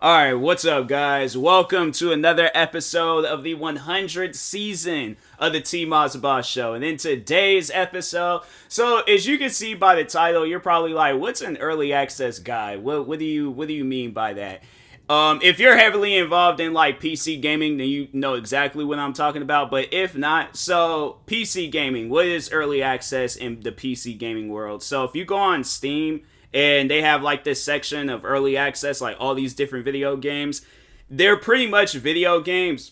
Alright, what's up, guys? Welcome to another episode of the 100th season of the TMossBoss show. And in today's episode, so as you can see by the title, you're probably like, what's an early access guide? What do you mean by that? If you're heavily involved in like PC gaming, then you know exactly what I'm talking about. But if not, so PC gaming, what is early access in the PC gaming world? So if you go on Steam and they have like this section of early access, like all these different video games, they're pretty much video games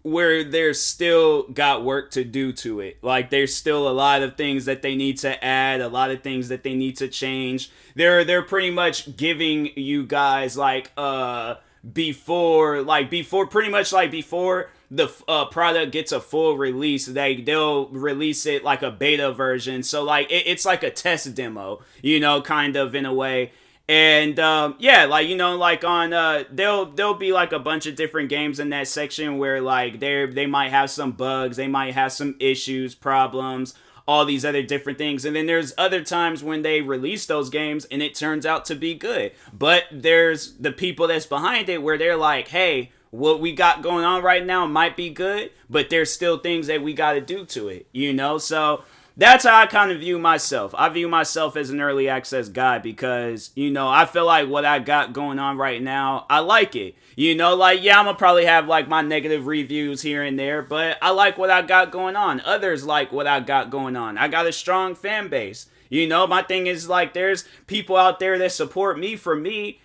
where there's still got work to do to it. Like there's still a lot of things that they need to add, a lot of things that they need to change. They're pretty much giving you guys before the product gets a full release, they'll release it like a beta version. So like it's like a test demo, kind of in a way. And there'll be like a bunch of different games in that section where like they might have some bugs, they might have some issues, problems, all these other different things. And then there's other times when they release those games and it turns out to be good. But there's the people that's behind it where they're like, hey, what we got going on right now might be good, but there's still things that we got to do to it, So that's how I kind of view myself. I view myself as an early access guy because, I feel like what I got going on right now, I like it. I'm gonna probably have like my negative reviews here and there, but I like what I got going on. Others like what I got going on. I got a strong fan base. My thing is like there's people out there that support me for me.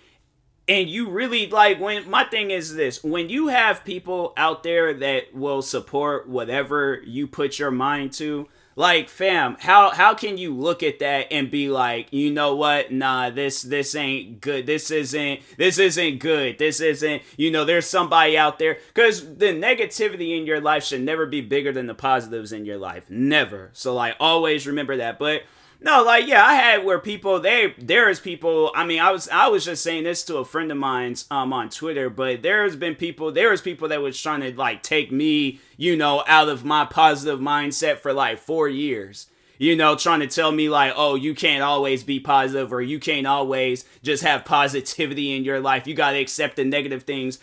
And you really my thing is this, when you have people out there that will support whatever you put your mind to, like, fam, how can you look at that and be like, you know what? Nah, this ain't good. This isn't good. This isn't, there's somebody out there. Because the negativity in your life should never be bigger than the positives in your life. Never. So, like, always remember that. But no, I had where people, there's people, I was just saying this to a friend of mine's on Twitter, but there was people that was trying to like take me, out of my positive mindset for like 4 years. Trying to tell me like, oh, you can't always be positive, or you can't always just have positivity in your life. You got to accept the negative things.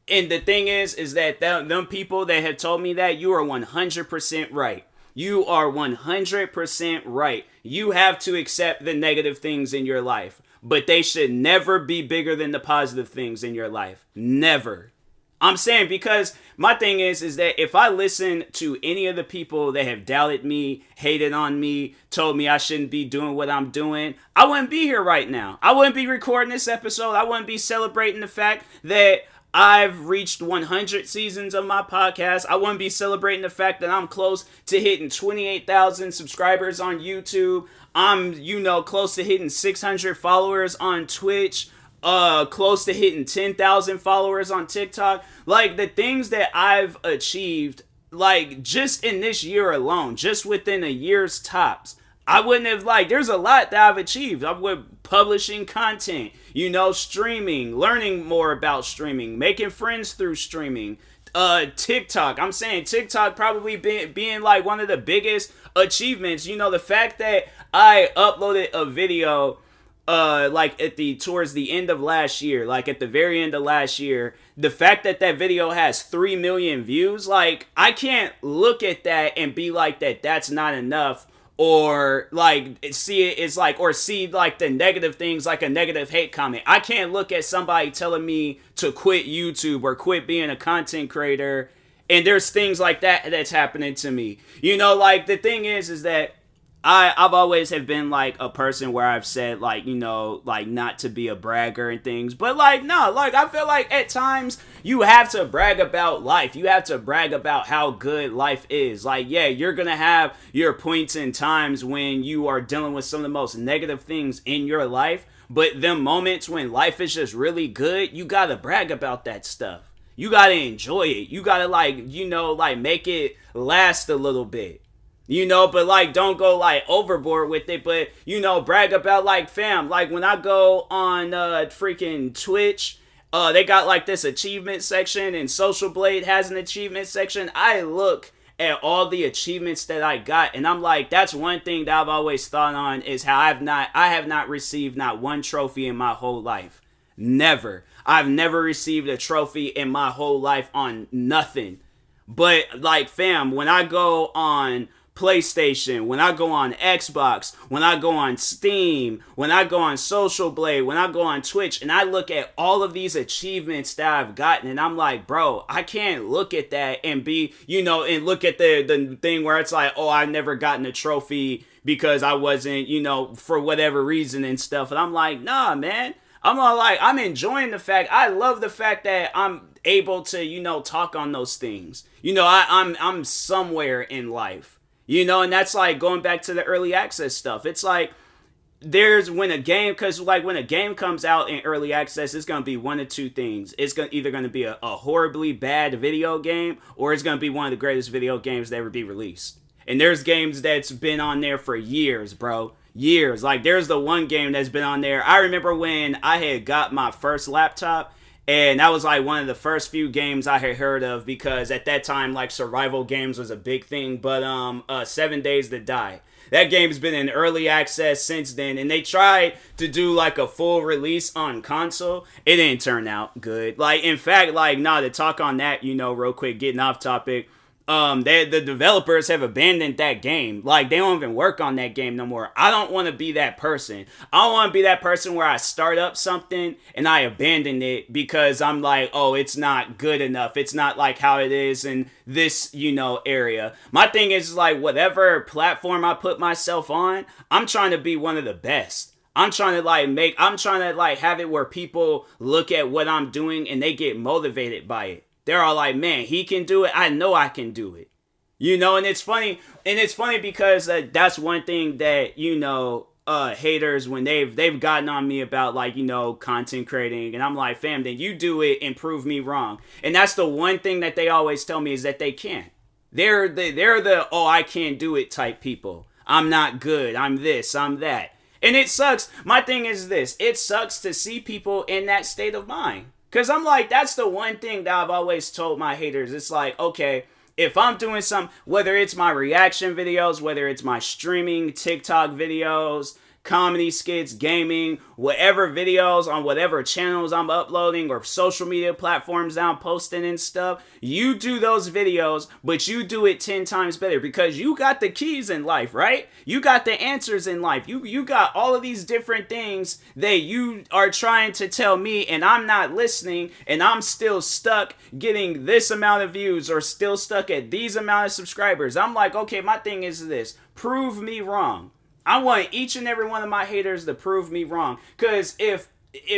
And the thing is that them people that have told me that, you are 100% right. You are 100% right. You have to accept the negative things in your life, but they should never be bigger than the positive things in your life. Never. I'm saying, because my thing is that if I listen to any of the people that have doubted me, hated on me, told me I shouldn't be doing what I'm doing, I wouldn't be here right now. I wouldn't be recording this episode. I wouldn't be celebrating the fact that I've reached 100 seasons of my podcast. I wouldn't be celebrating the fact that I'm close to hitting 28,000 subscribers on YouTube. I'm, close to hitting 600 followers on Twitch. Close to hitting 10,000 followers on TikTok. Like, the things that I've achieved, like, just in this year alone, just within a year's tops, I wouldn't have, there's a lot that I've achieved. I'm with publishing content, streaming, learning more about streaming, making friends through streaming, TikTok. I'm saying TikTok probably being like one of the biggest achievements. The fact that I uploaded a video, towards the end of last year, like at the very end of last year, the fact that video has 3 million views, like, I can't look at that and be like that's not enough. Or see the negative things, like a negative hate comment. I can't look at somebody telling me to quit YouTube or quit being a content creator, and there's things like that that's happening to me. The thing is that I've always have been like a person where I've said not to be a bragger and things, but no, I feel like at times you have to brag about life. You have to brag about how good life is. You're gonna have your points and times when you are dealing with some of the most negative things in your life, but them moments when life is just really good, you gotta brag about that stuff. You gotta enjoy it. You gotta make it last a little bit. But don't go overboard with it, but brag about fam, when I go on freaking Twitch, they got this achievement section, and Social Blade has an achievement section. I look at all the achievements that I got, and I'm like, that's one thing that I've always thought on, is how I have not received not one trophy in my whole life. Never. I've never received a trophy in my whole life on nothing. But like fam, when I go on PlayStation, when I go on Xbox, when I go on Steam, when I go on Social Blade, when I go on Twitch, and I look at all of these achievements that I've gotten, and I'm like, bro, I can't look at that and be, and look at the thing where it's like, oh, I've never gotten a trophy because I wasn't, for whatever reason and stuff. And I'm like, nah, man. I'm enjoying the fact, I love the fact that I'm able to, talk on those things. I'm somewhere in life. And that's like going back to the early access stuff. It's like when a game comes out in early access, it's going to be one of two things. It's either going to be a horribly bad video game, or it's going to be one of the greatest video games to ever be released. And there's games that's been on there for years, bro. Years. Like there's the one game that's been on there. I remember when I had got my first laptop, and that was like one of the first few games I had heard of, because at that time like survival games was a big thing. But 7 Days to Die, that game's been in early access since then, and they tried to do like a full release on console. It didn't turn out good. Like in fact, to talk on that, real quick, getting off topic, the developers have abandoned that game. Like, they don't even work on that game no more. I don't want to be that person. I don't want to be that person where I start up something and I abandon it because I'm like, oh, it's not good enough. It's not like how it is in this, area. My thing is like, whatever platform I put myself on, I'm trying to be one of the best. I'm trying to have it where people look at what I'm doing and they get motivated by it. They're all like, man, he can do it. I know I can do it. And it's funny. And it's funny because that's one thing that, haters, when they've gotten on me about content creating. And I'm like, fam, then you do it and prove me wrong. And that's the one thing that they always tell me is that they can't. They're the, oh, I can't do it type people. I'm not good. I'm this, I'm that. And it sucks. My thing is this. It sucks to see people in that state of mind. Because I'm like, that's the one thing that I've always told my haters. It's like, okay, if I'm doing something, whether it's my reaction videos, whether it's my streaming TikTok videos, comedy skits, gaming, whatever videos on whatever channels I'm uploading or social media platforms I'm posting and stuff, you do those videos, but you do it 10 times better because you got the keys in life, right? You got the answers in life. You got all of these different things that you are trying to tell me, and I'm not listening, and I'm still stuck getting this amount of views or still stuck at these amount of subscribers. I'm like, okay, my thing is this. Prove me wrong. I want each and every one of my haters to prove me wrong. Because if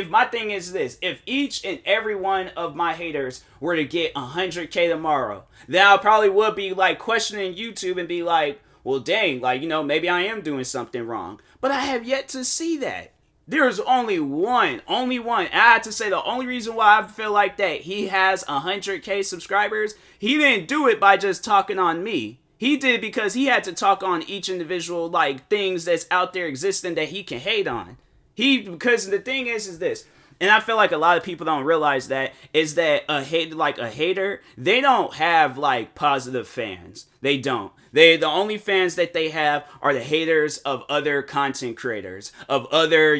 my thing is this, if each and every one of my haters were to get 100K tomorrow, then I probably would be like questioning YouTube and be like, well, dang, maybe I am doing something wrong. But I have yet to see that. There's only one. And I have to say the only reason why I feel like that he has 100K subscribers, he didn't do it by just talking on me. He did it because he had to talk on each individual things that's out there existing that he can hate on. Because the thing is this, and I feel like a lot of people don't realize that, is that a hater, they don't have positive fans. They don't. The only fans that they have are the haters of other content creators, of other,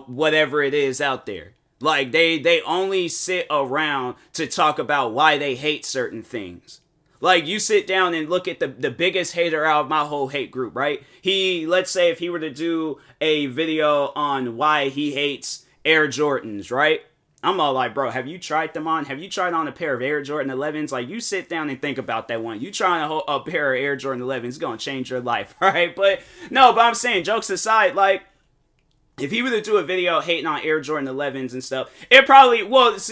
whatever it is out there. They only sit around to talk about why they hate certain things. You sit down and look at the biggest hater out of my whole hate group, right? Let's say if he were to do a video on why he hates Air Jordans, right? I'm all like, bro, have you tried them on? Have you tried on a pair of Air Jordan 11s? You sit down and think about that one. You trying to hold a pair of Air Jordan 11s, it's going to change your life, right? But I'm saying, jokes aside, if he were to do a video hating on Air Jordan 11s and stuff, it probably, that's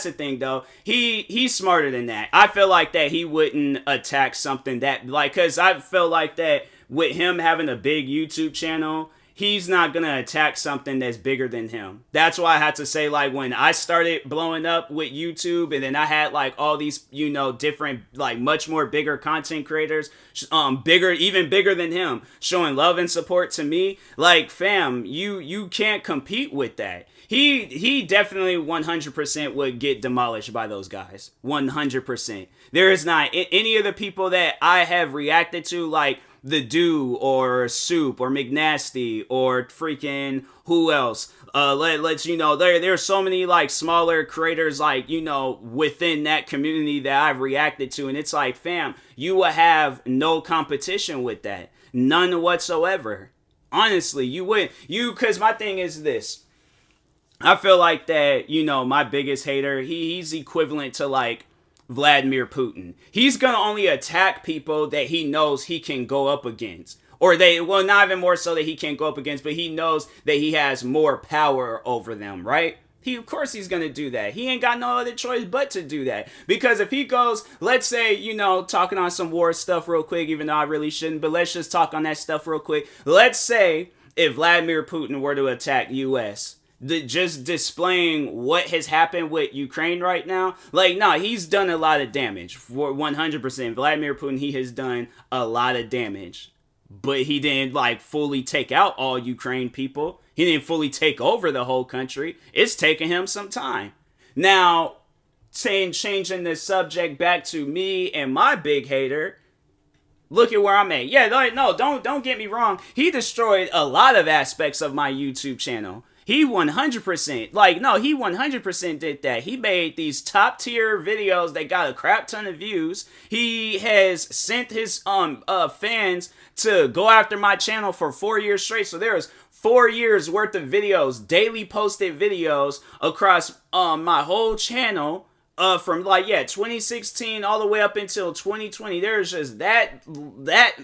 the thing though. He's smarter than that. I feel like that he wouldn't attack something that, cause I feel like that with him having a big YouTube channel, he's not gonna attack something that's bigger than him. That's why I had to say, when I started blowing up with YouTube, and then I had all these, different, much more bigger content creators, even bigger than him, showing love and support to me. Fam, you can't compete with that. He definitely 100% would get demolished by those guys. 100%. There is not any of the people that I have reacted to, the Do or Soup or McNasty or freaking who else? Let's there's so many like smaller creators like within that community that I've reacted to, and it's like, fam, you will have no competition with that, none whatsoever. Honestly, you wouldn't. Because my thing is this. I feel like that, my biggest hater, he's equivalent to like Vladimir Putin. He's gonna only attack people that he knows he can go up against. Or not even more so that he can't go up against, but he knows that he has more power over them, right? Of course he's gonna do that. He ain't got no other choice but to do that. Because if he goes, let's say, talking on some war stuff real quick, even though I really shouldn't, but let's just talk on that stuff real quick. Let's say if Vladimir Putin were to attack US, just displaying what has happened with Ukraine right now, he's done a lot of damage. For 100%, Vladimir Putin, he has done a lot of damage. But he didn't fully take out all Ukraine people. He didn't fully take over the whole country. It's taken him some time. Now, changing the subject back to me and my big hater, look at where I'm at. Yeah, no, don't get me wrong. He destroyed a lot of aspects of my YouTube channel. He 100%, he 100% did that. He made these top tier videos that got a crap ton of views. He has sent his fans to go after my channel for 4 years straight. So there was 4 years worth of videos, daily posted videos across my whole channel. From 2016 all the way up until 2020, there's just that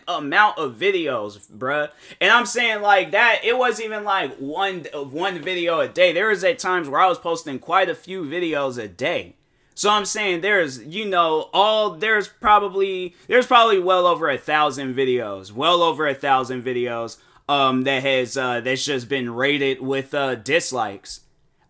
amount of videos, bruh. And I'm saying that it wasn't even one video a day. There was at times where I was posting quite a few videos a day. So I'm saying there's probably well over 1,000 videos, that's just been rated with dislikes.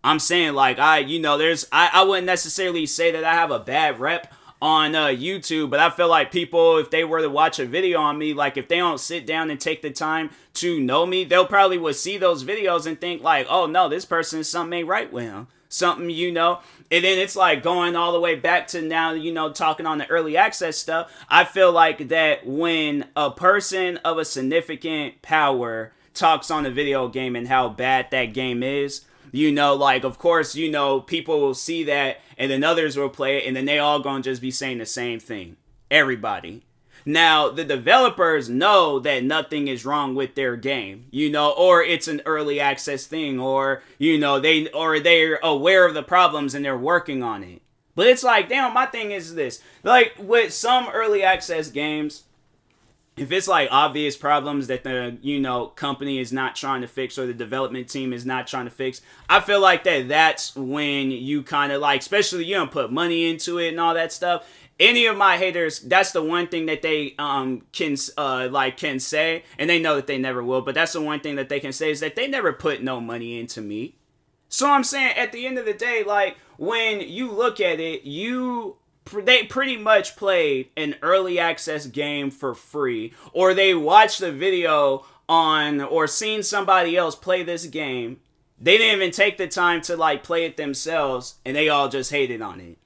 I'm saying I wouldn't necessarily say that I have a bad rep on YouTube, but I feel like people, if they were to watch a video on me, if they don't sit down and take the time to know me, they'll probably would see those videos and think oh no, this person, something ain't right with him. Something, and then it's going all the way back to now, talking on the early access stuff. I feel like that when a person of a significant power talks on a video game and how bad that game is, of course, people will see that and then others will play it and then they all gonna just be saying the same thing. Everybody. Now, the developers know that nothing is wrong with their game, or it's an early access thing, or, they're aware of the problems and they're working on it. But it's damn, my thing is this. With some early access games, if it's obvious problems that the company is not trying to fix or the development team is not trying to fix, I feel that's when you kind of especially you don't put money into it and all that stuff. Any of my haters, that's the one thing that they can say, and they know that they never will, but that's the one thing that they can say is that they never put no money into me. So I'm saying at the end of the day, when you look at it, they pretty much played an early access game for free, or they watched a video on or seen somebody else play this game. They didn't even take the time to play it themselves, and they all just hated on it.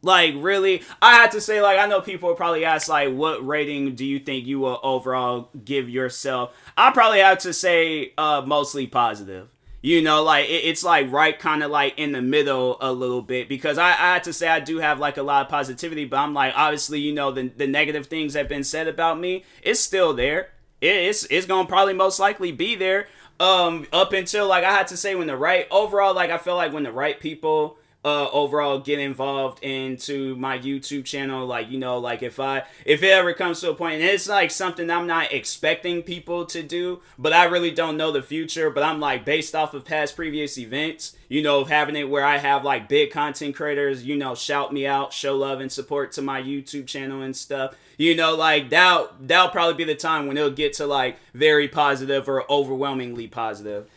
Really, I have to say, I know people will probably ask, what rating do you think you will overall give yourself? I probably have to say mostly positive. It's right kind of in the middle a little bit, because I have to say I do have a lot of positivity, but I'm obviously, the negative things that have been said about me, it's still there. It's going to probably most likely be there up until, I had to say, when the right, overall, I feel when the right people overall get involved into my YouTube channel, if it ever comes to a point, and it's something I'm not expecting people to do, but I really don't know the future, but I'm based off of previous events, having it where I have big content creators, shout me out, show love and support to my YouTube channel and stuff, that'll probably be the time when it'll get to very positive or overwhelmingly positive,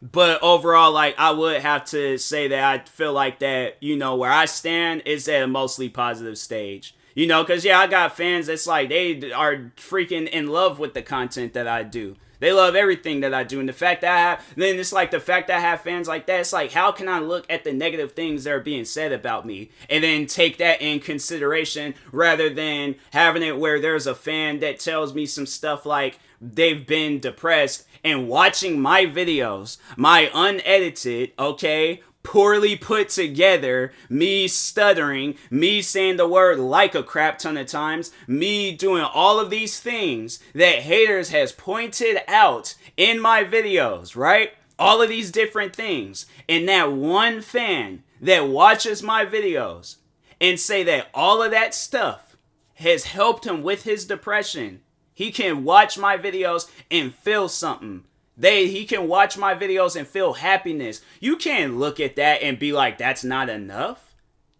But overall, I would have to say that I feel that, where I stand is at a mostly positive stage. Because, I got fans that's they are freaking in love with the content that I do. They love everything that I do. And the fact that I have, then it's like the fact that I have fans like that, it's like, how can I look at the negative things that are being said about me and then take that in consideration rather than having it where there's a fan that tells me some stuff like they've been depressed and watching my videos, my unedited, okay, poorly put together, me stuttering, me saying the word like a crap ton of times, me doing all of these things that haters has pointed out in my videos, right? All of these different things. And that one fan that watches my videos and say that all of that stuff has helped him with his depression. He can watch my videos and feel something. He can watch my videos and feel happiness. You can't look at that and be like, that's not enough.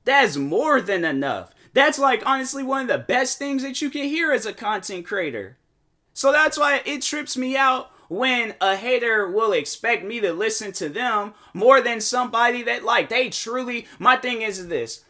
That's more than enough. That's like honestly one of the best things that you can hear as a content creator. So that's why it trips me out when a hater will expect me to listen to them more than somebody that like they truly, my thing is this.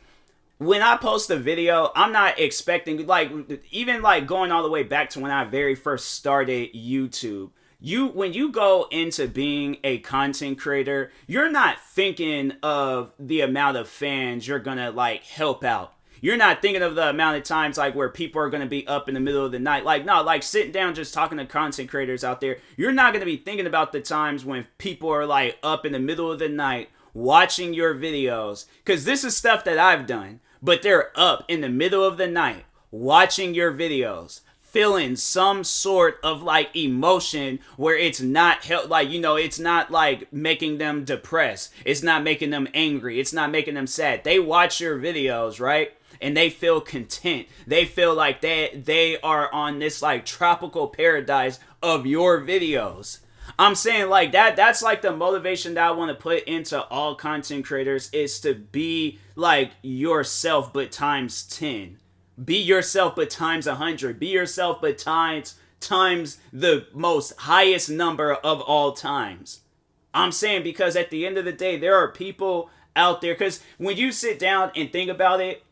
When I post a video, I'm not expecting, like, even like going all the way back to when I very first started YouTube. When you go into being a content creator, you're not thinking of the amount of fans you're gonna like help out. You're not thinking of the amount of times like where people are gonna be up in the middle of the night. Like, no, like sitting down just talking to content creators out there. You're not gonna be thinking about the times when people are like up in the middle of the night watching your videos. Cause this is stuff that I've done. But they're up in the middle of the night watching your videos, feeling some sort of like emotion where it's not like, you know, it's not like making them depressed. It's not making them angry. It's not making them sad. They watch your videos, right? And they feel content. They feel like they are on this like tropical paradise of your videos. I'm saying like that's like the motivation that I want to put into all content creators is to be like yourself but times 10. Be yourself but times 100. Be yourself but times the most highest number of all times. I'm saying because at the end of the day there are people out there, because when you sit down and think about it,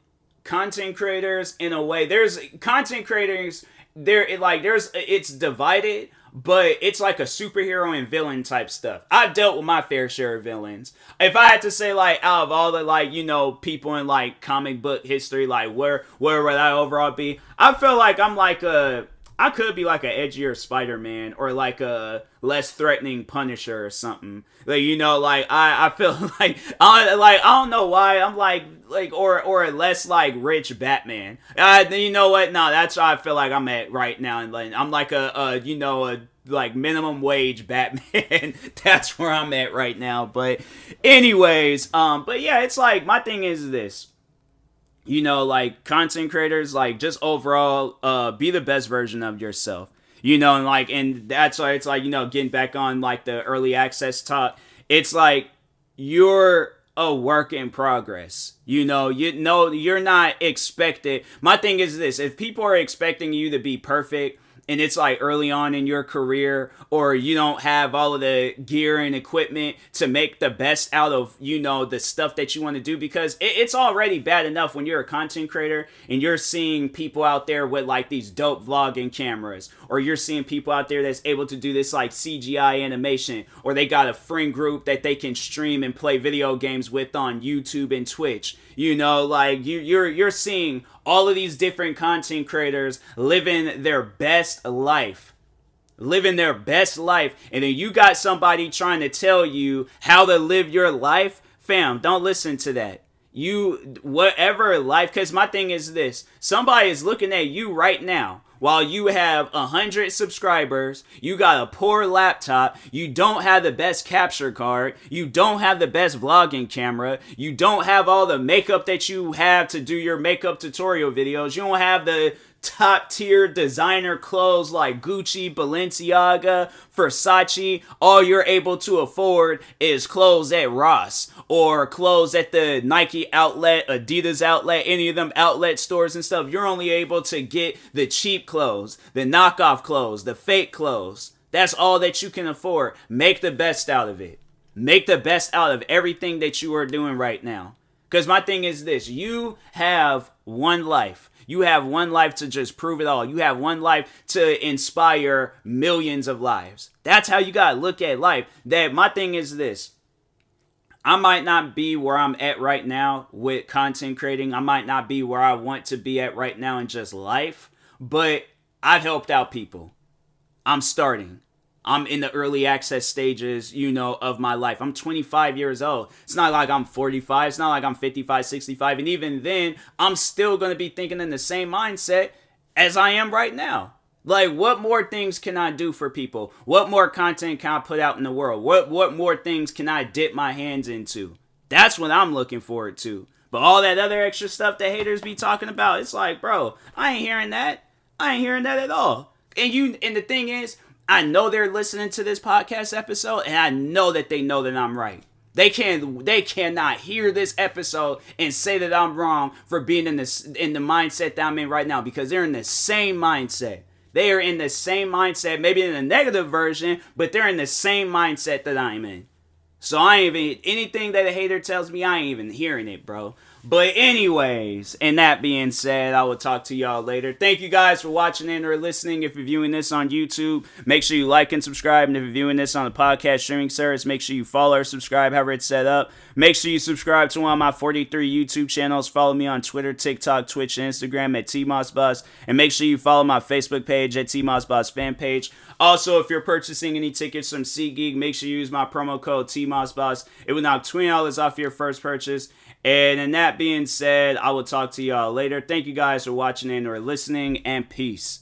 content creators in a way, there's content creators it's divided. But it's like a superhero and villain type stuff. I've dealt with my fair share of villains. If I had to say like out of all the like, you know, people in like comic book history, like where would I overall be? I feel like I could be like an edgier Spider-Man or like a less threatening Punisher or something. Like, you know, like I feel like I don't know why I'm like or a less like rich Batman. You know what? No, that's how I feel like I'm at right now. And like I'm like a like minimum wage Batman. That's where I'm at right now. But anyways, but yeah, it's like my thing is this. You know, like content creators, like just overall, be the best version of yourself. You know, and that's why it's like, you know, getting back on like the early access talk. It's like you're a work in progress. You know, you're not expected. My thing is this: if people are expecting you to be perfect, and it's like early on in your career, or you don't have all of the gear and equipment to make the best out of, you know, the stuff that you want to do, because it's already bad enough when you're a content creator and you're seeing people out there with like these dope vlogging cameras, or you're seeing people out there that's able to do this like CGI animation, or they got a friend group that they can stream and play video games with on YouTube and Twitch. You know, like you're seeing all of these different content creators living their best life. Living their best life. And then you got somebody trying to tell you how to live your life. Fam, don't listen to that. Whatever life, because my thing is this. Somebody is looking at you right now. While you have 100 subscribers, you got a poor laptop, you don't have the best capture card, you don't have the best vlogging camera, you don't have all the makeup that you have to do your makeup tutorial videos, you don't have the top tier designer clothes like Gucci, Balenciaga, Versace. All you're able to afford is clothes at Ross or clothes at the Nike outlet, Adidas outlet, any of them outlet stores and stuff. You're only able to get the cheap clothes, the knockoff clothes, the fake clothes. That's all that you can afford. Make the best out of it. Make the best out of everything that you are doing right now. Because my thing is this, you have one life. You have one life to just prove it all. You have one life to inspire millions of lives. That's how you gotta look at life. That my thing is this. I might not be where I'm at right now with content creating. I might not be where I want to be at right now in just life. But I've helped out people. I'm starting. I'm in the early access stages, of my life. I'm 25 years old. It's not like I'm 45. It's not like I'm 55, 65. And even then, I'm still going to be thinking in the same mindset as I am right now. Like, what more things can I do for people? What more content can I put out in the world? What more things can I dip my hands into? That's what I'm looking forward to. But all that other extra stuff that haters be talking about, it's like, bro, I ain't hearing that. I ain't hearing that at all. And the thing is, I know they're listening to this podcast episode, and I know that they know that I'm right. They cannot hear this episode and say that I'm wrong for being in the mindset that I'm in right now, because they're in the same mindset. They are in the same mindset, maybe in a negative version, but they're in the same mindset that I'm in. So anything that a hater tells me, I ain't even hearing it, bro. But anyways, and that being said, I will talk to y'all later. Thank you guys for watching and or listening. If you're viewing this on YouTube, make sure you like and subscribe. And if you're viewing this on the podcast streaming service, make sure you follow or subscribe, however it's set up. Make sure you subscribe to one of my 43 YouTube channels. Follow me on Twitter, TikTok, Twitch, and Instagram at TMossBoss. And make sure you follow my Facebook page at TMossBoss fan page. Also, if you're purchasing any tickets from SeatGeek, make sure you use my promo code TMossBoss. It will knock $20 off your first purchase. And that being said, I will talk to y'all later. Thank you guys for watching and or listening, and peace.